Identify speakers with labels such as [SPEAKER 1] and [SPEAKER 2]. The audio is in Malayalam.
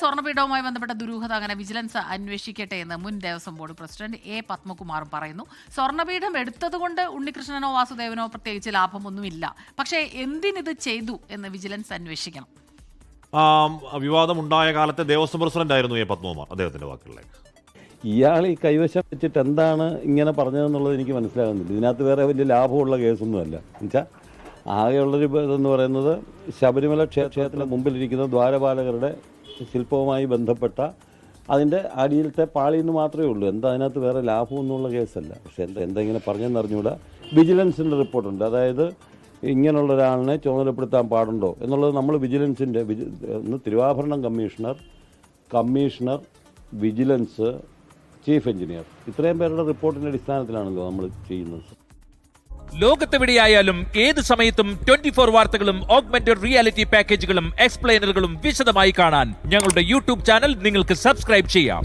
[SPEAKER 1] സ്വർണ്ണപീഠവുമായി ബന്ധപ്പെട്ട ദുരൂഹത അങ്ങനെ വിജിലൻസ് അന്വേഷിക്കട്ടെ എന്ന് മുൻ Devaswom board president A Padmakumar പറയുന്നു. സ്വർണ്ണപീഠം എടുത്തതുകൊണ്ട് ഉണ്ണികൃഷ്ണനോ വാസുദേവനോ പ്രത്യേകിച്ച് ലാഭമൊന്നുമില്ല. പക്ഷേ എന്തിനിത് ചെയ്തു എന്ന് വിജിലൻസ് അന്വേഷിക്കണം.
[SPEAKER 2] വിവാദമുണ്ടായ കാലത്തെ ദേവസ്വം പ്രസിഡന്റ് ആയിരുന്നു എ പത്മകുമാർ. അദ്ദേഹത്തിന്റെ വാക്കുകളിലേക്ക്
[SPEAKER 3] ഇയാൾ ഈ കൈവശം വെച്ചിട്ട് എന്താണ് ഇങ്ങനെ പറഞ്ഞതെന്നുള്ളത് എനിക്ക് മനസ്സിലാകുന്നില്ല. ഇതിനകത്ത് വേറെ വലിയ ലാഭമുള്ള കേസൊന്നുമല്ല. എന്നുവെച്ചാൽ ആകെയുള്ളൊരു ഇതെന്ന് പറയുന്നത് ശബരിമല ക്ഷേത്രത്തിന് മുമ്പിലിരിക്കുന്ന ദ്വാരപാലകരുടെ ശില്പവുമായി ബന്ധപ്പെട്ട അതിൻ്റെ അടിയിലത്തെ പാളിയെന്ന് മാത്രമേ ഉള്ളൂ. എന്താ അതിനകത്ത് വേറെ ലാഭമൊന്നുമുള്ള കേസല്ല. പക്ഷേ എന്താ ഇങ്ങനെ പറഞ്ഞെന്ന് അറിഞ്ഞുകൂടാ. വിജിലൻസിൻ്റെ റിപ്പോർട്ടുണ്ട്. അതായത് ഇങ്ങനെയുള്ള ഒരാളിനെ ചുമതലപ്പെടുത്താൻ പാടുണ്ടോ എന്നുള്ളത് നമ്മൾ വിജിലൻസിൻ്റെ തിരുവാഭരണം കമ്മീഷണർ വിജിലൻസ് ചീഫ് എഞ്ചിനീയർ ഇത്രയും പേരുടെ റിപ്പോർട്ടിൻ്റെ അടിസ്ഥാനത്തിലാണല്ലോ നമ്മൾ ചെയ്യുന്നത്.
[SPEAKER 4] ലോകത്തെവിടെയായാലും ഏത് സമയത്തും 24 വാർത്തകളും ഓഗ്മെന്റഡ് റിയാലിറ്റി പാക്കേജുകളും എക്സ്പ്ലെയിനറുകളും വിശദമായി കാണാൻ ഞങ്ങളുടെ യൂട്യൂബ് ചാനൽ നിങ്ങൾക്ക് സബ്സ്ക്രൈബ് ചെയ്യാം.